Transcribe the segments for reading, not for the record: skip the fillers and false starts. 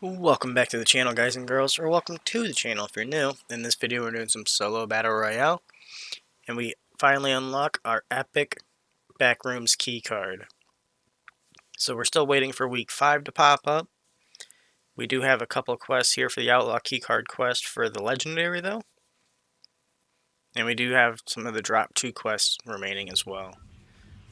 Welcome back to the channel, guys and girls, or welcome to the channel if you're new. In this video we're doing some solo battle royale, and we finally unlock our epic backrooms key card. So we're still waiting for week 5 to pop up. We do have a couple quests here for the outlaw key card quest for the legendary though, and we do have some of the drop 2 quests remaining as well.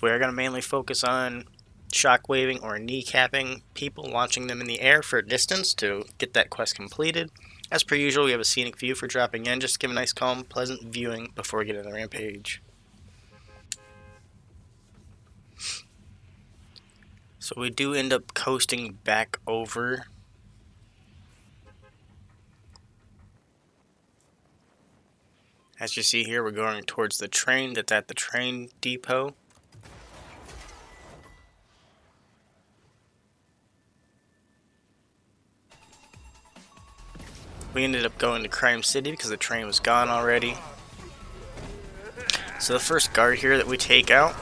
We are going to mainly focus on shockwaving or kneecapping people, launching them in the air for a distance to get that quest completed. As per usual, we have a scenic view for dropping in, just to give a nice, calm, pleasant viewing before we get on the rampage. So we do end up coasting back over. As you see here, we're going towards the train that's at the train depot. We ended up going to Crime City because the train was gone already. So the first guard here that we take out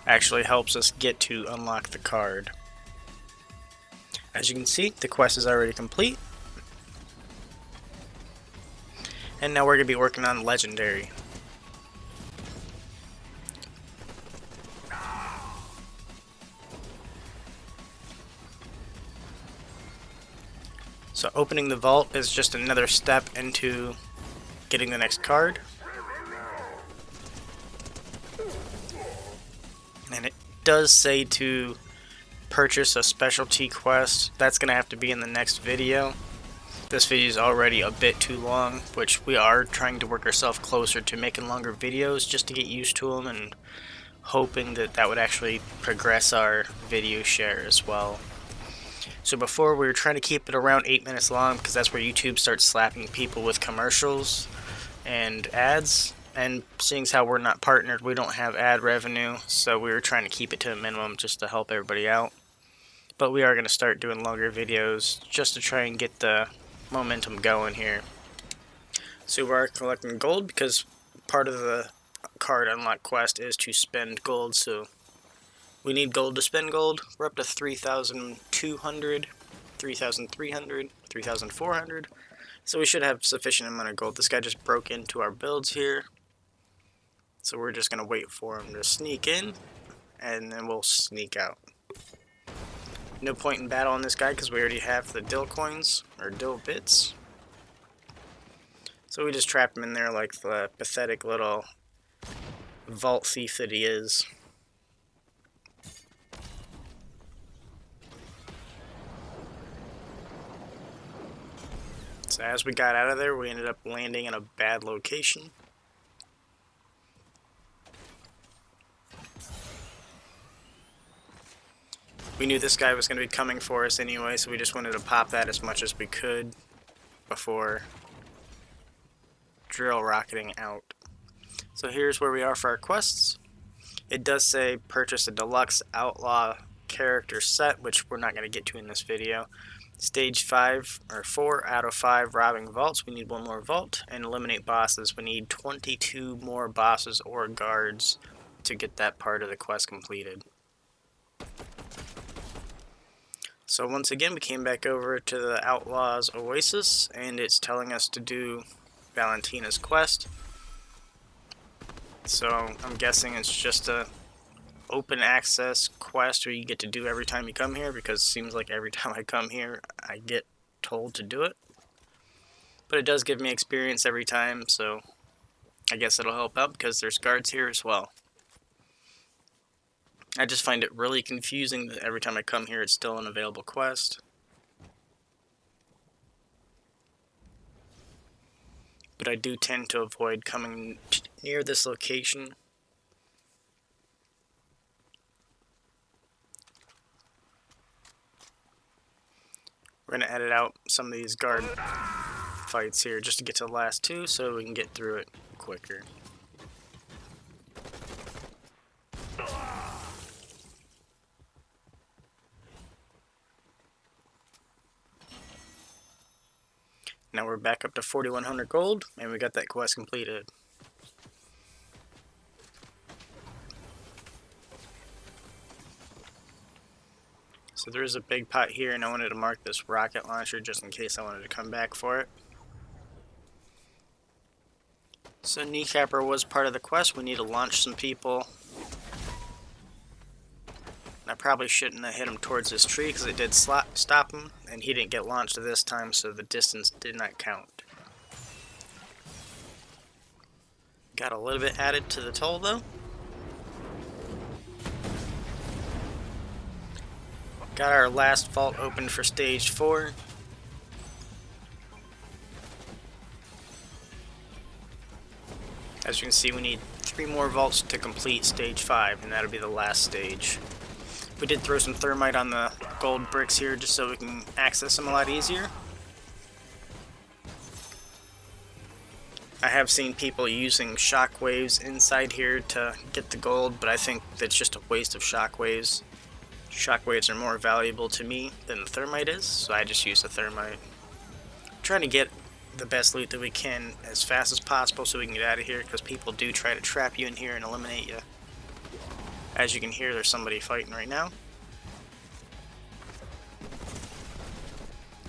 actually helps us get to unlock the card. As you can see, the quest is already complete. And now we're going to be working on legendary. So opening the vault is just another step into getting the next card. And it does say to purchase a specialty quest. That's going to have to be in the next video. This video is already a bit too long, which we are trying to work ourselves closer to making longer videos just to get used to them, and hoping that that would actually progress our video share as well. So before, we were trying to keep it around 8 minutes long because that's where YouTube starts slapping people with commercials and ads. And seeing as how we're not partnered, we don't have ad revenue, so we were trying to keep it to a minimum just to help everybody out. But we are going to start doing longer videos just to try and get the momentum going here. So we are collecting gold because part of the card unlock quest is to spend gold, so we need gold to spend gold. We're up to 3,200, 3,300, 3,400. So we should have sufficient amount of gold. This guy just broke into our builds here. So we're just going to wait for him to sneak in, and then we'll sneak out. No point in battle on this guy because we already have the dill coins, or dill bits. So we just trap him in there like the pathetic little vault thief that he is. So as we got out of there, we ended up landing in a bad location. We knew this guy was going to be coming for us anyway, so we just wanted to pop that as much as we could before drill rocketing out. So here's where we are for our quests. It does say purchase a deluxe outlaw character set, which we're not going to get to in this video. Stage 5 or 4 out of 5 robbing vaults. We need 1 more vault, and eliminate bosses. We need 22 more bosses or guards to get that part of the quest completed. So once again, we came back over to the Outlaws Oasis, and it's telling us to do Valentina's quest. So I'm guessing it's just a open access quest where you get to do every time you come here, because it seems like every time I come here I get told to do it. But it does give me experience every time, so I guess it'll help out because there's guards here as well. I just find it really confusing that every time I come here it's still an available quest. But I do tend to avoid coming near this location. We're going to edit out some of these guard fights here just to get to the last 2 so we can get through it quicker. Now we're back up to 4,100 gold, and we got that quest completed. So there is a big pot here, and I wanted to mark this rocket launcher just in case I wanted to come back for it. So Kneecapper was part of the quest. We need to launch some people. I probably shouldn't have hit him towards this tree because it did stop him, and he didn't get launched this time, so the distance did not count. Got a little bit added to the toll though. Got our last vault open for stage 4. As you can see, we need 3 more vaults to complete stage 5, and that'll be the last stage. We did throw some thermite on the gold bricks here just so we can access them a lot easier. I have seen people using shockwaves inside here to get the gold, but I think that's just a waste of shockwaves. Shockwaves are more valuable to me than the thermite is, so I just use the thermite. I'm trying to get the best loot that we can as fast as possible so we can get out of here, because people do try to trap you in here and eliminate you. As you can hear, there's somebody fighting right now.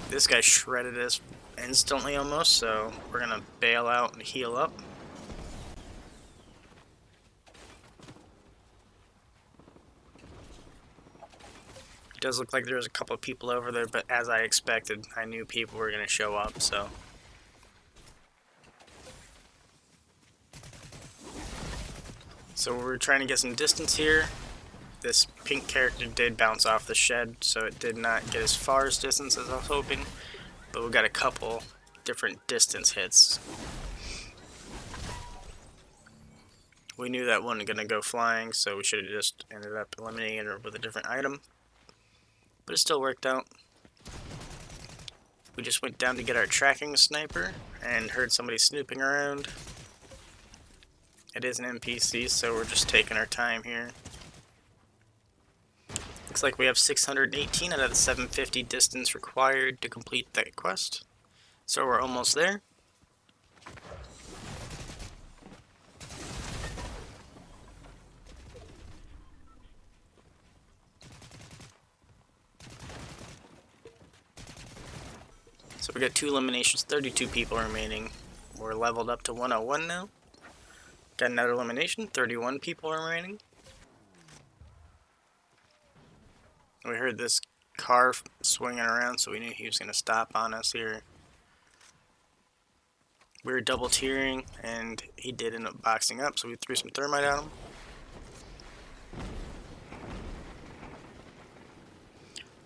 This guy shredded us instantly almost, so we're gonna bail out and heal up. It does look like there's a couple of people over there, but as I expected, I knew people were gonna show up, so. So we're trying to get some distance here. This pink character did bounce off the shed, so it did not get as far as distance as I was hoping, but we got a couple different distance hits. We knew that one was going to go flying, so we should have just ended up eliminating it with a different item, but it still worked out. We just went down to get our tracking sniper and heard somebody snooping around. It is an NPC, so we're just taking our time here. Looks like we have 618 out of the 750 distance required to complete that quest. So we're almost there. So we got 2 eliminations, 32 people remaining. We're leveled up to 101 now. Got another elimination, 31 people remaining. We heard this car swinging around, so we knew he was going to stop on us here. We were double tiering, and he did end up boxing up, so we threw some thermite at him.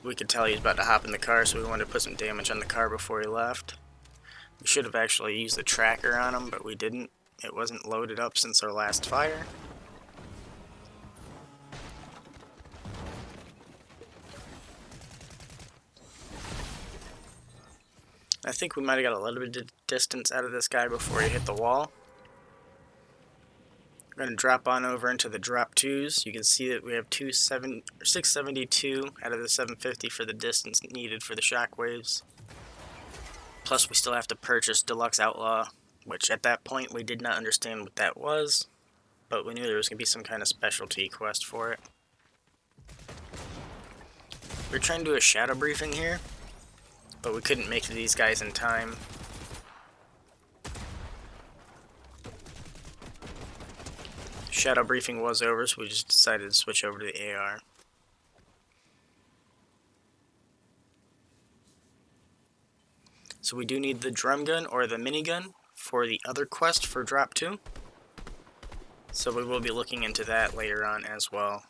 We could tell he was about to hop in the car, so we wanted to put some damage on the car before he left. We should have actually used the tracker on him, but we didn't. It wasn't loaded up since our last fire. I think we might have got a little bit of distance out of this guy before he hit the wall. We're going to drop on over into the drop 2s. You can see that we have 672 out of the 750 for the distance needed for the shockwaves. Plus we still have to purchase Deluxe Outlaw, which at that point we did not understand what that was, but we knew there was going to be some kind of specialty quest for it. We're trying to do a shadow briefing here, but we couldn't make it to these guys in time. Shadow briefing was over, so we just decided to switch over to the AR. So we do need the drum gun or the minigun for the other quest for drop 2. So we will be looking into that later on as well.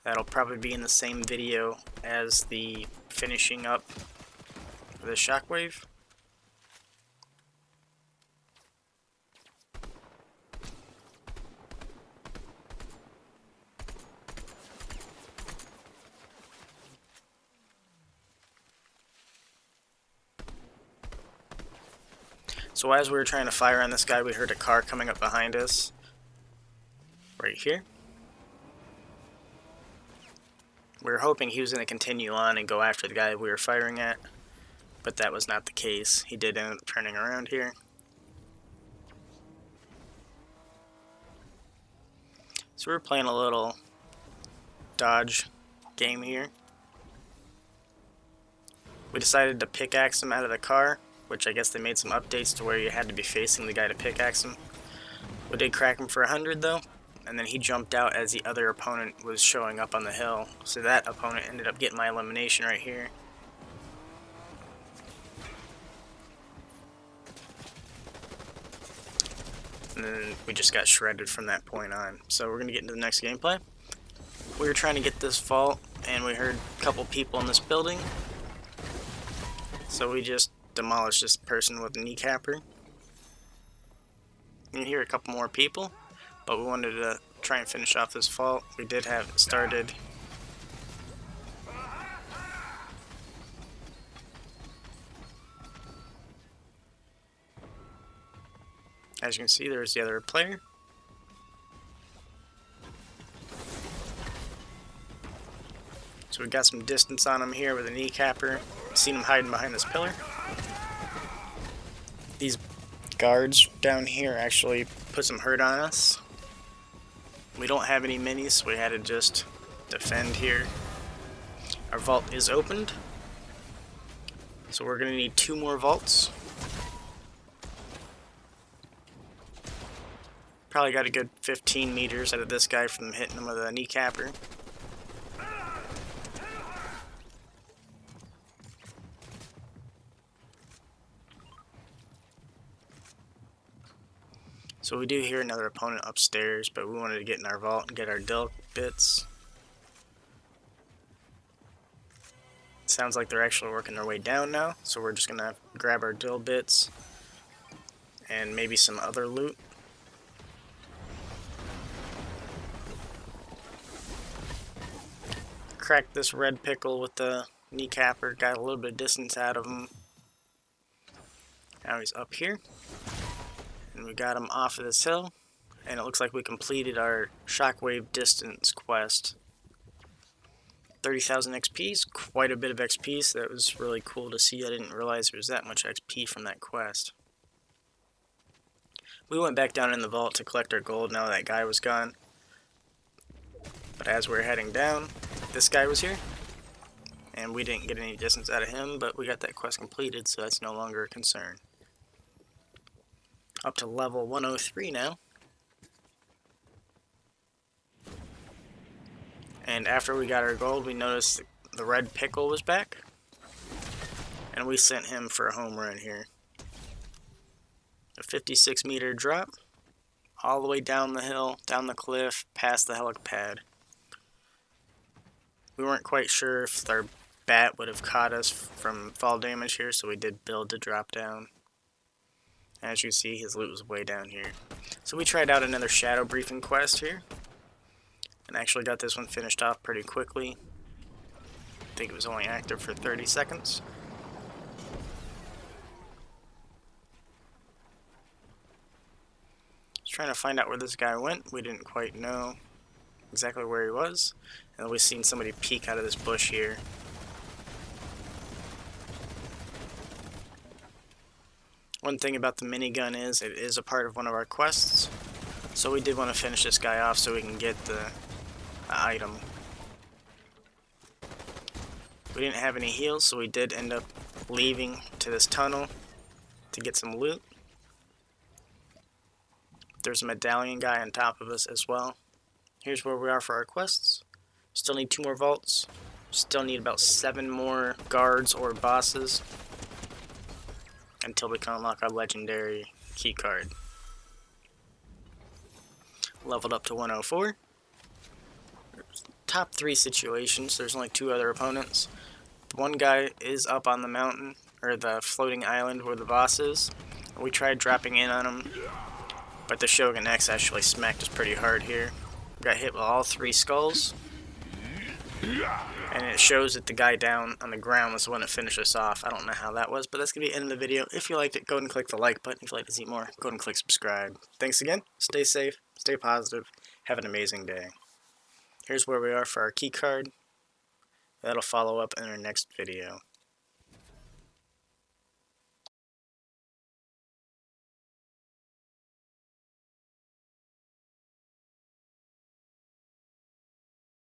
That'll probably be in the same video as the finishing up of the shockwave. So as we were trying to fire on this guy, we heard a car coming up behind us. Right here. We were hoping he was going to continue on and go after the guy we were firing at, but that was not the case. He did end up turning around here. So we were playing a little dodge game here. We decided to pickaxe him out of the car, which I guess they made some updates to where you had to be facing the guy to pickaxe him. We did crack him for 100 though, and then he jumped out as the other opponent was showing up on the hill. So that opponent ended up getting my elimination right here. And then we just got shredded from that point on. So we're going to get into the next gameplay. We were trying to get this vault, and we heard a couple people in this building. So we just demolished this person with a kneecapper. You can hear a couple more people, but we wanted to try and finish off this vault. We did have it started. As you can see, there's the other player. So we got some distance on him here with a kneecapper. Seen him hiding behind this pillar. These guards down here actually put some hurt on us. We don't have any minis, so we had to just defend here. Our vault is opened, so we're going to need 2 more vaults. Probably got a good 15 meters out of this guy from hitting him with a kneecapper. So we do hear another opponent upstairs, but we wanted to get in our vault and get our dill bits. Sounds like they're actually working their way down now, so we're just gonna grab our dill bits and maybe some other loot. Cracked this red pickle with the kneecapper, got a little bit of distance out of him. Now he's up here, and we got him off of this hill, and it looks like we completed our Shockwave distance quest. 30,000 XP is quite a bit of XP, so that was really cool to see. I didn't realize there was that much XP from that quest. We went back down in the vault to collect our gold now that guy was gone. But as we were heading down, this guy was here, and we didn't get any distance out of him, but we got that quest completed, so that's no longer a concern. Up to level 103 now. And after we got our gold, we noticed the red pickle was back, and we sent him for a home run here. A 56-meter drop, all the way down the hill, down the cliff, past the helipad. We weren't quite sure if our bat would have caught us from fall damage here, so we did build to drop down. As you see, his loot was way down here. So we tried out another shadow briefing quest here, and actually got this one finished off pretty quickly. I think it was only active for 30 seconds. Just trying to find out where this guy went. We didn't quite know exactly where he was, and we've seen somebody peek out of this bush here. One thing about the minigun is it is a part of one of our quests, so we did want to finish this guy off so we can get the item. We didn't have any heals, so we did end up leaving to this tunnel to get some loot. There's a medallion guy on top of us as well. Here's where we are for our quests. Still need 2 more vaults. Still need about 7 more guards or bosses until we can unlock our legendary keycard. Leveled up to 104. Top 3 situations. There's only 2 other opponents. One guy is up on the mountain, or the floating island where the boss is. We tried dropping in on him, but the Shogun X actually smacked us pretty hard here. Got hit with all 3 skulls, and it shows that the guy down on the ground was the one that finished us off. I don't know how that was, but that's going to be the end of the video. If you liked it, go ahead and click the like button. If you'd like to see more, go ahead and click subscribe. Thanks again. Stay safe, stay positive, have an amazing day. Here's where we are for our key card. That'll follow up in our next video.